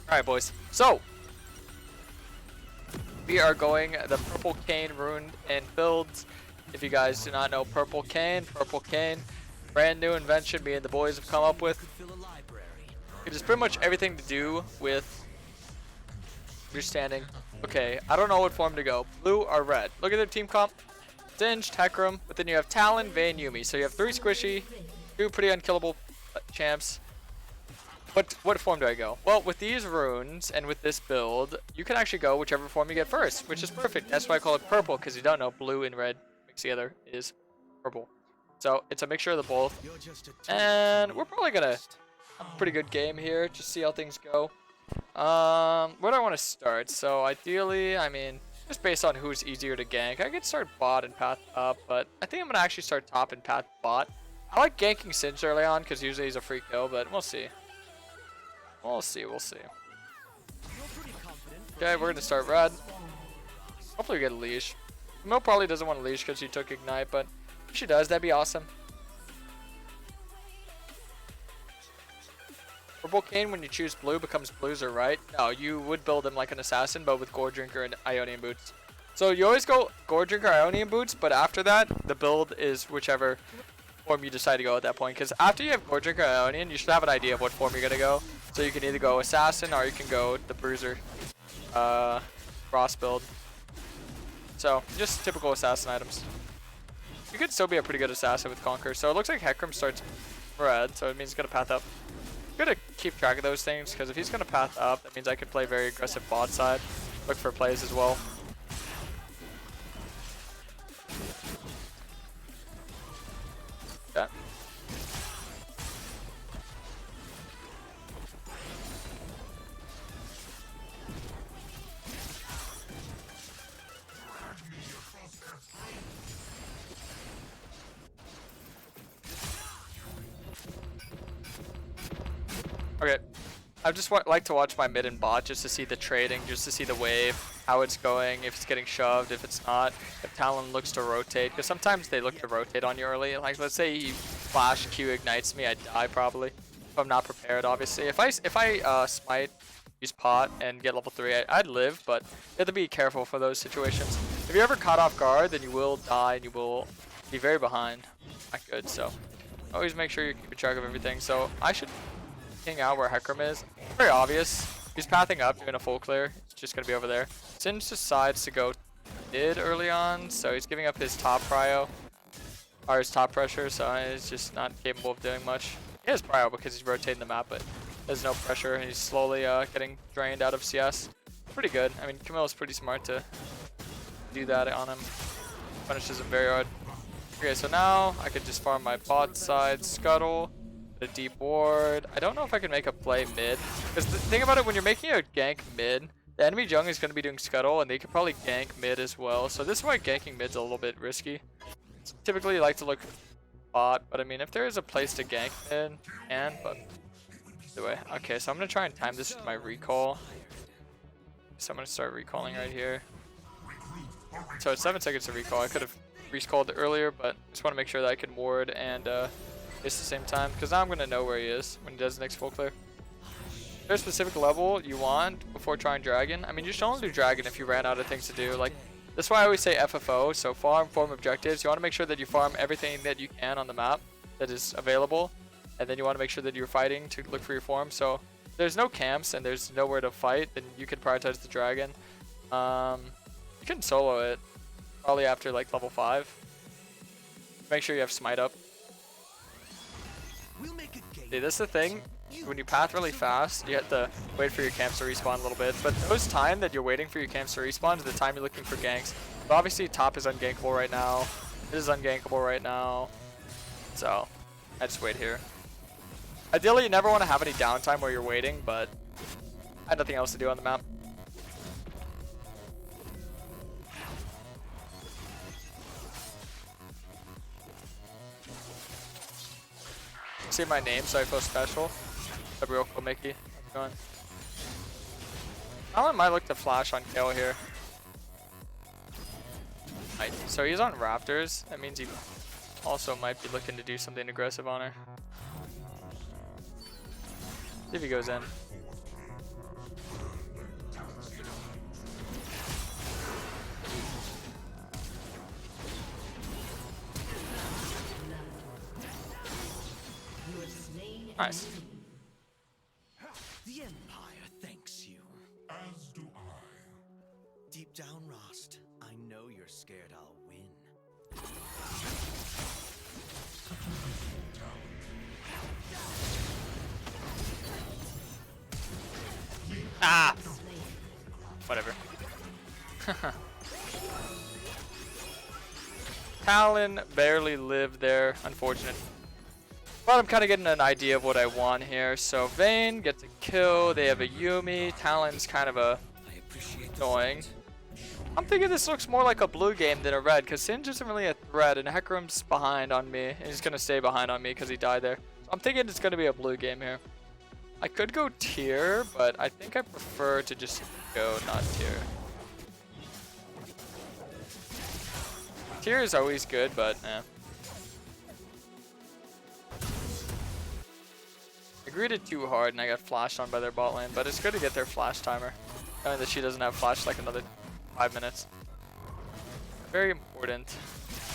Alright, boys. So, we are going the purple Kayn rune and builds. If you guys do not know purple Kayn, brand new invention me and the boys have come up with. It is pretty much everything to do with understanding. Okay, I don't know what form to go, blue or red. Look at their team comp. Singed, Hecarim, but then you have Talon, Vayne, Yuumi. So you have 3 squishy, 2 pretty unkillable champs. What form do I go? Well, with these runes and with this build, you can actually go whichever form you get first, which is perfect. That's why I call it purple, because you don't know, blue and red mixed together is purple. So it's a mixture of the both. And we're probably gonna have a pretty good game here, just see how things go. Where do I want to start? So ideally, I mean, just based on who's easier to gank, I could start bot and path up, but I think I'm gonna actually start top and path bot. I like ganking Singed early on, because usually he's a free kill, but we'll see. We'll see. Okay, we're gonna start red. Hopefully we get a leash. Mo probably doesn't want a leash because she took ignite, but if she does, that'd be awesome. Purple Kayn, when you choose blue, becomes Blueser, right? No, you would build him like an assassin, but with Gore Drinker and Ionian Boots. So you always go Gore Drinker, Ionian Boots, but after that, the build is whichever form you decide to go at that point. Because after you have Gore Drinker, Ionian, you should have an idea of what form you're gonna go. So you can either go assassin or you can go the bruiser cross build. So just typical assassin items. You could still be a pretty good assassin with Conquer. So it looks like Hecarim starts red, so it means he's gonna path up. I'm gonna keep track of those things because if he's gonna path up, that means I could play very aggressive bot side. Look for plays as well. Yeah. Okay, I just like to watch my mid and bot just to see the trading, just to see the wave, how it's going, if it's getting shoved, if it's not, if Talon looks to rotate, because sometimes they look to rotate on you early. Like let's say he flash Q ignites me, I die probably if I'm not prepared. Obviously, if I smite, use pot and get level 3, I'd live, but you have to be careful for those situations. If you're ever caught off guard, then you will die and you will be very behind. Not good. So always make sure you're keeping track of everything. So I should out where Hecarim is. Very obvious. He's pathing up, doing a full clear. It's just gonna be over there. Singed decides to go mid early on, so he's giving up his top prio, or his top pressure, so he's just not capable of doing much. He has prio because he's rotating the map, but there's no pressure, and he's slowly getting drained out of CS. Pretty good. I mean, Camilla's pretty smart to do that on him. Punishes him very hard. Okay, so now I could just farm my bot side, scuttle. A deep ward. I don't know if I can make a play mid. Because the thing about it, when you're making a gank mid, the enemy jungle is going to be doing scuttle, and they could probably gank mid as well. So this is why ganking mid's a little bit risky. Typically, you like to look bot, but I mean, if there is a place to gank mid, but either way. Okay, so I'm going to try and time this with my recall. So I'm going to start recalling right here. So it's 7 seconds to recall. I could have recalled earlier, but just want to make sure that I can ward and at the same time, because now I'm going to know where he is when he does the next full clear. Is there a specific level you want before trying dragon? I mean, you should only do dragon if you ran out of things to do. Like, that's why I always say FFO, so farm, form objectives. You want to make sure that you farm everything that you can on the map that is available, and then you want to make sure that you're fighting to look for your form. So if there's no camps and there's nowhere to fight, then you can prioritize the dragon. You can solo it probably after like level 5. Make sure you have smite up. See, that's the thing. When you path really fast, you have to wait for your camps to respawn a little bit. But those time that you're waiting for your camps to respawn is the time you're looking for ganks. But obviously, top is ungankable right now. This is ungankable right now. So, I just wait here. Ideally, you never want to have any downtime where you're waiting, but I had nothing else to do on the map. See my name, so I feel special. That'd be real cool, Mickey. How's it going? Alan might look to flash on Kayle here. Right, so he's on Raptors. That means he also might be looking to do something aggressive on her. See if he goes in. Nice. The Empire thanks you. As do I. Deep down, Rost, I know you're scared I'll win. Ah! Whatever. Talon barely lived there, unfortunate. But I'm kind of getting an idea of what I want here. So Vayne gets a kill, they have a Yuumi, Talon's kind of a annoying. I'm thinking this looks more like a blue game than a red, because Singe isn't really a threat, and Hecarim's behind on me, and he's going to stay behind on me because he died there. So I'm thinking it's going to be a blue game here. I could go tier, but I think I prefer to just go not tier. Tier is always good, but eh. I greeted too hard and I got flashed on by their bot lane, but it's good to get their flash timer. Knowing that she doesn't have flash like another 5 minutes. Very important.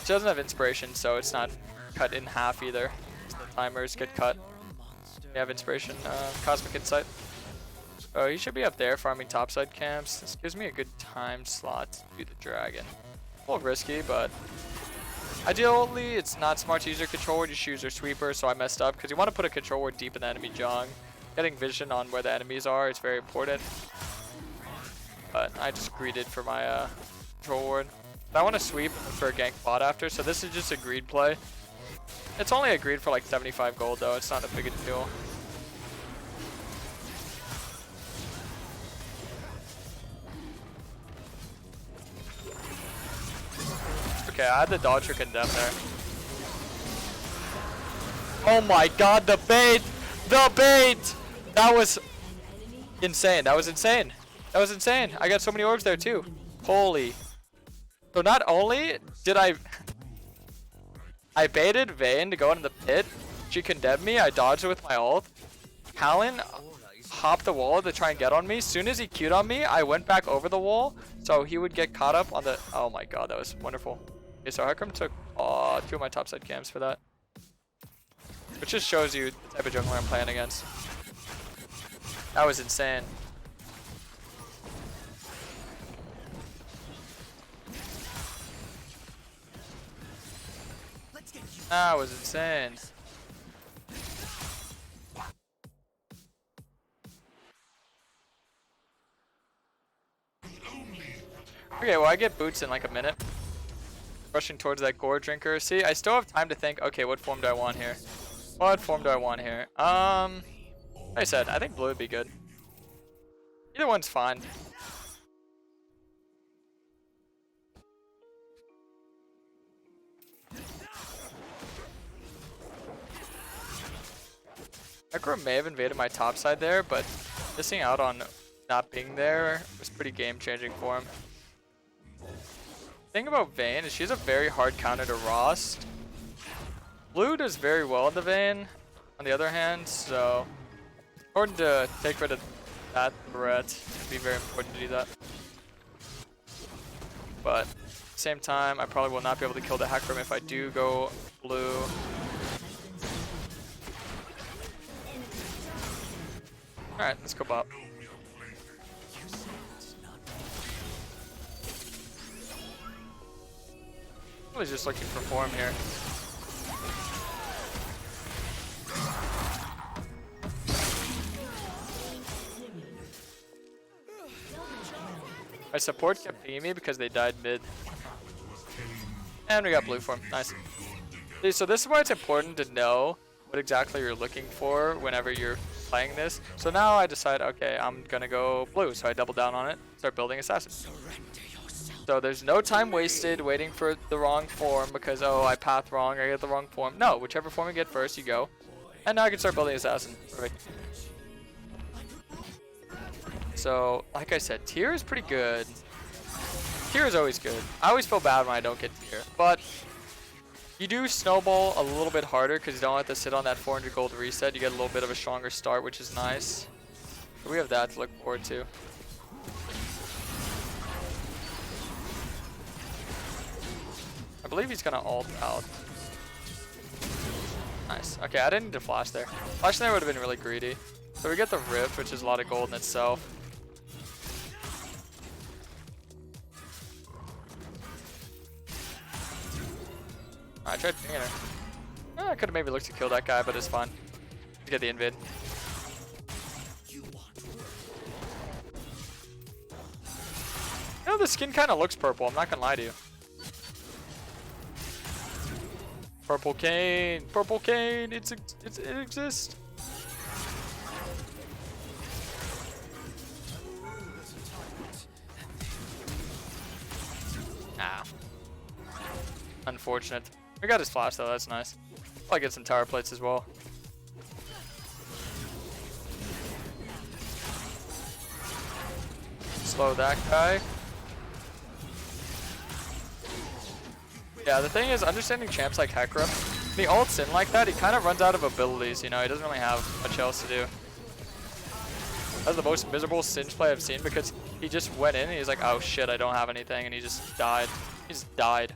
She doesn't have inspiration, so it's not cut in half either. So the timers get cut. We have inspiration, Cosmic Insight. Oh, he should be up there farming topside camps. This gives me a good time slot to do the dragon. A little risky, but ideally it's not smart to use your control ward, just use your sweeper, so I messed up because you want to put a control ward deep in the enemy jungle. Getting vision on where the enemies are is very important. But I just greeted for my control ward. But I want to sweep for a gank bot after, so this is just a greed play. It's only a greed for like 75 gold though, it's not a big deal. Okay, I had the dodge or condemn there. Oh my god, the bait! The bait! That was insane. That was insane. That was insane. I got so many orbs there too. Holy. So not only did I baited Vayne to go into the pit, she condemned me, I dodged it with my ult. Talon hopped the wall to try and get on me. As soon as he queued on me, I went back over the wall so he would get caught up on the... Oh my god, that was wonderful. Okay, so Hecarim took 2 of my topside camps for that. Which just shows you the type of jungler I'm playing against. That was insane. That was insane. Okay, well I get boots in like a minute. Rushing towards that gore drinker. See, I still have time to think, okay, what form do I want here? What form do I want here? Like I said, I think blue would be good. Either one's fine. Hecarim may have invaded my top side there, but missing out on not being there was pretty game changing for him. The thing about Vayne is she has a very hard counter to Rost. Blue does very well in the Vayne, on the other hand, so important to take rid of that threat. It'd be very important to do that. But at the same time, I probably will not be able to kill the Hecarim if I do go blue. Alright, let's go bot. I was just looking for form here. My support kept pinging me because they died mid. And we got blue form. Nice. See, so this is why it's important to know what exactly you're looking for whenever you're playing this. So now I decide, okay, I'm gonna go blue. So I double down on it, start building assassin. So there's no time wasted waiting for the wrong form because, oh, I path wrong, I get the wrong form. No, whichever form you get first, you go. And now I can start building assassin. Perfect. So, like I said, tier is pretty good. Tier is always good. I always feel bad when I don't get tier. But you do snowball a little bit harder because you don't have to sit on that 400 gold reset. You get a little bit of a stronger start, which is nice. So we have that to look forward to. I believe he's gonna ult out. Nice. Okay, I didn't need to flash there. Flashing there would have been really greedy. So we get the Rift, which is a lot of gold in itself. I tried pinging her. I could have maybe looked to kill that guy, but it's fine. Get the invade. You know, the skin kind of looks purple. I'm not gonna lie to you. Purple Kayn, purple Kayn. It exists. Ah. Unfortunate. We got his flash though. That's nice. I'll get some tower plates as well. Slow that guy. Yeah, the thing is, understanding champs like Hecarim, when he ults in like that, he kind of runs out of abilities, you know, he doesn't really have much else to do. That's the most miserable Singe play I've seen because he just went in and he's like, oh shit, I don't have anything, and he just died. He just died.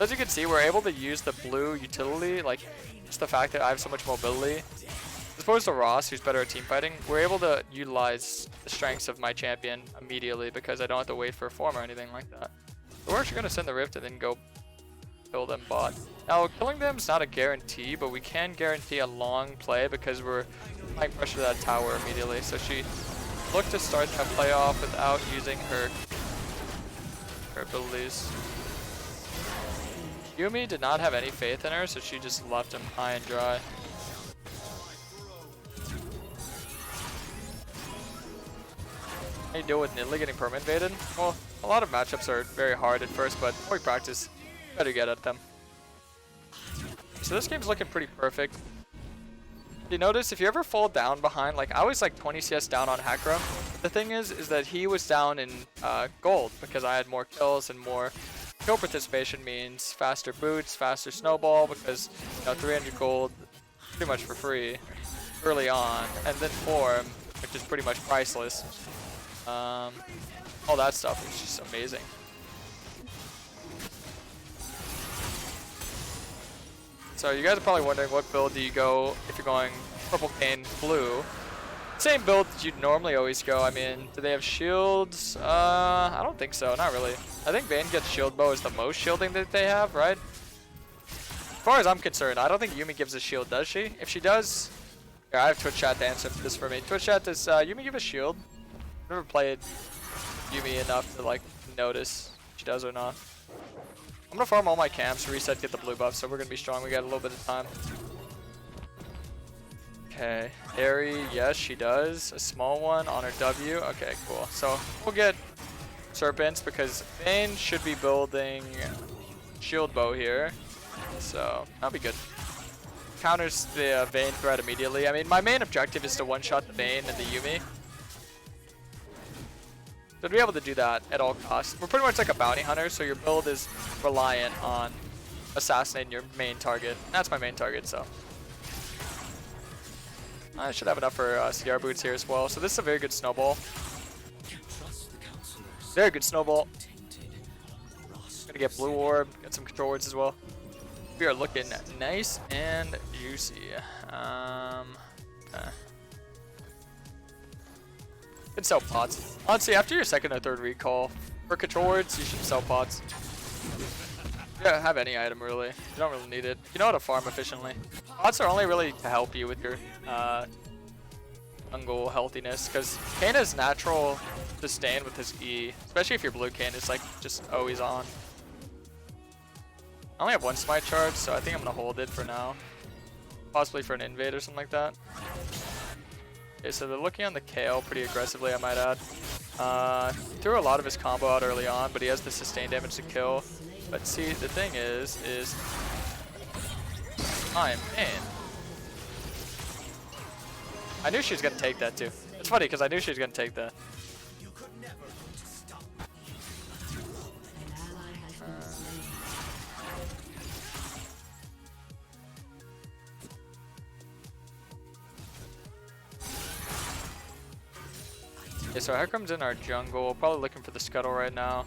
As you can see, we're able to use the blue utility, like, just the fact that I have so much mobility. As opposed to Ross, who's better at team fighting, we're able to utilize the strengths of my champion immediately because I don't have to wait for a form or anything like that. So we're actually going to send the Rift and then go kill them bot. Now, killing them is not a guarantee, but we can guarantee a long play because we're applying pressure to that tower immediately. So she looked to start that play off without using her abilities. Yumi did not have any faith in her, so she just left him high and dry. How you deal with Nidalee getting perma invaded? Well, a lot of matchups are very hard at first, but when we practice, better get at them. So this game's looking pretty perfect. You notice if you ever fall down behind, like I was like 20 CS down on Hecarim. The thing is that he was down in gold because I had more kills, and more kill participation means faster boots, faster snowball, because you know 300 gold pretty much for free early on, and then form, which is pretty much priceless. All that stuff is just amazing. So you guys are probably wondering what build do you go if you're going purple Kayn blue. Same build that you'd normally always go. I mean, do they have shields? I don't think so, not really. I think Vayne gets shield bow is the most shielding that they have, right? As far as I'm concerned, I don't think Yumi gives a shield, does she? If she does, here, I have Twitch chat to answer this for me. Twitch chat, does Yumi give a shield? I've never played Yumi enough to like notice if she does or not. I'm gonna farm all my camps, reset, get the blue buff, so we're gonna be strong. We got a little bit of time. Okay, Airy, yes, she does. A small one on her W. Okay, cool. So we'll get Serpents because Vayne should be building shield bow here, so that'll be good. Counters the Vayne threat immediately. I mean, my main objective is to one-shot the Vayne and the Yumi. So to be able to do that at all costs, we're pretty much like a bounty hunter, so your build is reliant on assassinating your main target. That's my main target, so. I should have enough for CR boots here as well. So this is a very good snowball. Very good snowball. Gonna get blue orb, get some control wards as well. We are looking nice and juicy. Okay. You can sell pots. Honestly, after your second or third recall, for control wards, you should sell pots. You don't have any item really. You don't really need it. You know how to farm efficiently. Pots are only really to help you with your jungle healthiness, because Kayn has natural sustain with his E, especially if your blue Kayn is like just always on. I only have one smite charge, so I think I'm gonna hold it for now. Possibly for an invade or something like that. Okay, so they're looking on the Kale pretty aggressively, I might add. He threw a lot of his combo out early on, but he has the sustain damage to kill. But see, the thing is I'm in. I knew she was gonna take that too. It's funny because I knew she was gonna take that. Okay, so Hecarim's in our jungle, probably looking for the scuttle right now.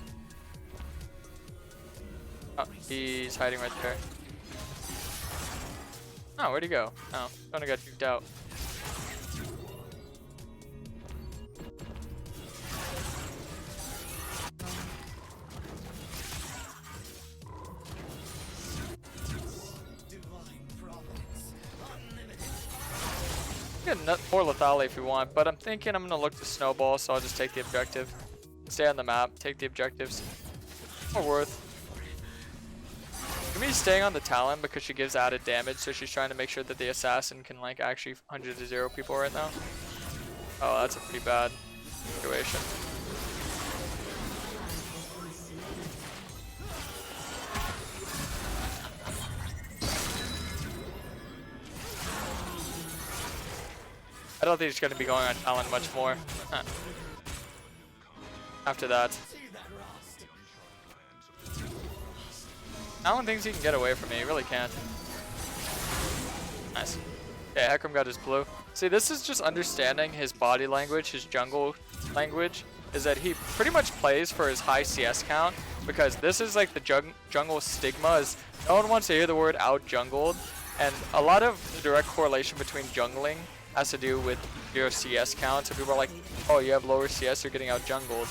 Oh, he's hiding right there. Oh, where'd he go? Oh, Sona got juked out. Get more lethality if you want, but I'm thinking I'm gonna look to snowball, so I'll just take the objective. Stay on the map, take the objectives. More worth. Me staying on the Talon because she gives added damage, so she's trying to make sure that the assassin can like actually 100 to 0 people right now. Oh, that's a pretty bad situation. I don't think he's going to be going on Talon much more. After that. Talon thinks he can get away from me. He really can't. Nice. Okay, Hecarim got his blue. See, this is just understanding his body language, his jungle language, is that he pretty much plays for his high CS count, because this is like the jungle stigma, is no one wants to hear the word out-jungled, and a lot of the direct correlation between jungling has to do with your CS count. So people are like, oh, you have lower CS, you're getting out-jungled.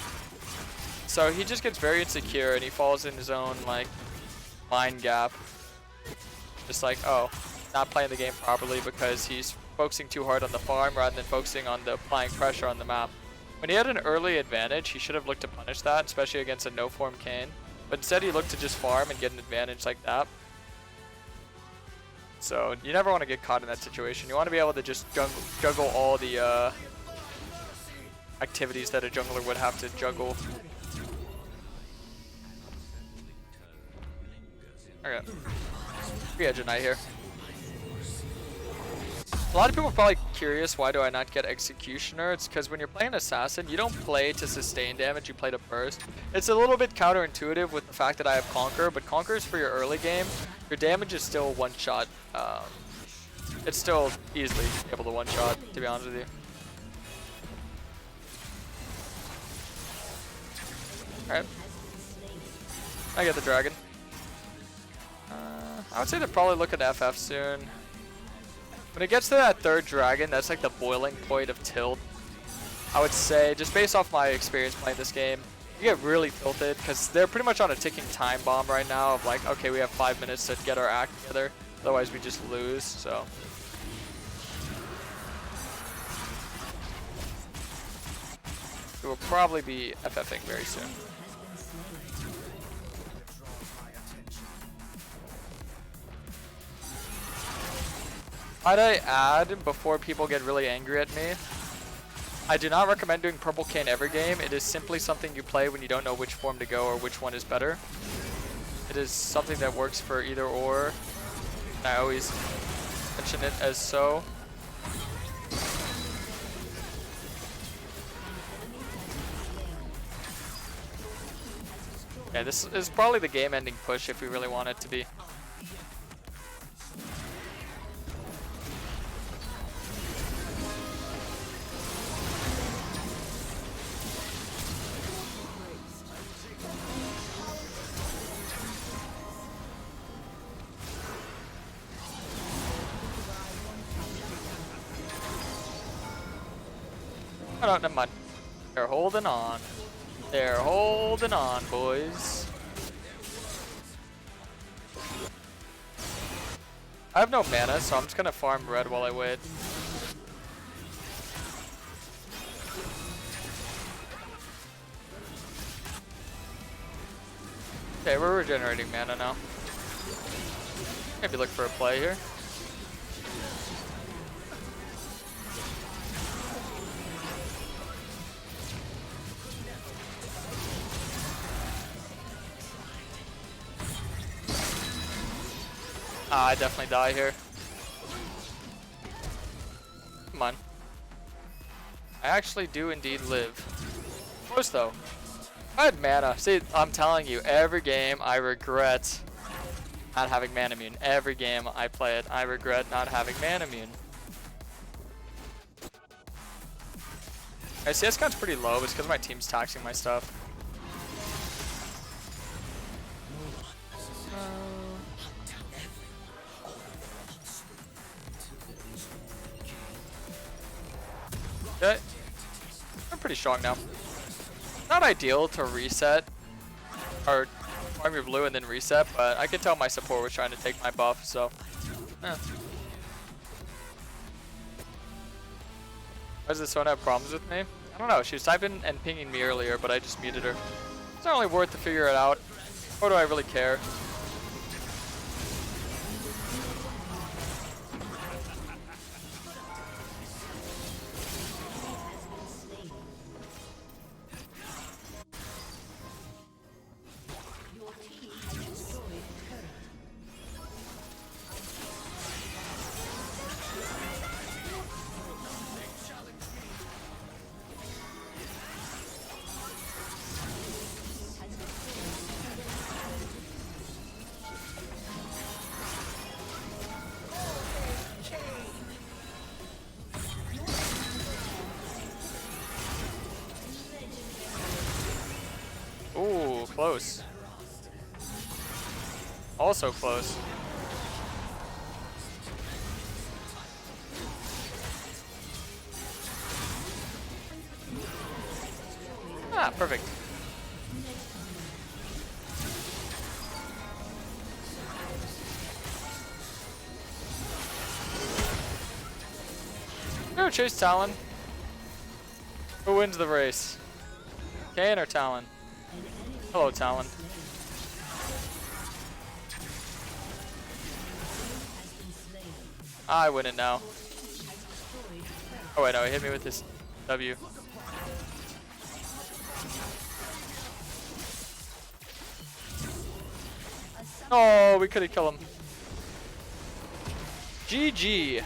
So he just gets very insecure, and he falls in his own like mind gap. Just like, oh, not playing the game properly because he's focusing too hard on the farm rather than focusing on the applying pressure on the map. When he had an early advantage, he should have looked to punish that, especially against a no-form Kayn. But instead he looked to just farm and get an advantage like that. So you never want to get caught in that situation. You want to be able to just juggle all the activities that a jungler would have to juggle. Okay. Free Edge of Night here. A lot of people are probably curious, why do I not get Executioner? It's because when you're playing Assassin, you don't play to sustain damage, you play to burst. It's a little bit counterintuitive with the fact that I have Conquer, but Conquer is for your early game. Your damage is still one shot. It's still easily able to one shot, to be honest with you. Alright. I get the dragon. I would say they're probably looking to FF soon. When it gets to that third dragon, that's like the boiling point of tilt. I would say, just based off my experience playing this game, you get really tilted because they're pretty much on a ticking time bomb right now of like, okay, we have 5 minutes to get our act together, otherwise we just lose, so. We will probably be FFing very soon. Might I add, before people get really angry at me, I do not recommend doing Purple Kayn every game. It is simply something you play when you don't know which form to go or which one is better. It is something that works for either or. I always mention it as so. Yeah, this is probably the game-ending push if we really want it to be. Oh, no, never mind. They're holding on. They're holding on, boys. I have no mana, so I'm just gonna farm red while I wait. Okay, we're regenerating mana now. Maybe look for a play here. I definitely die here. Come on. I actually do indeed live. Close though. I had mana. See, I'm telling you, every game I regret not having mana immune. Every game I play it, I regret not having mana immune. My CS count's pretty low, but it's because my team's taxing my stuff. Okay. I'm pretty strong now. Not ideal to reset or farm your blue and then reset, but I could tell my support was trying to take my buff, so. Eh. Why does this one have problems with me? I don't know. She was typing and pinging me earlier, but I just muted her. It's not really worth to figure it out. Or do I really care? Ooh, close. Also close. Ah, perfect. Go chase Talon. Who wins the race? Kayn or Talon? Hello, Talon. I win it now. Oh wait, no, he hit me with this W. Oh, we could have killed him. GG.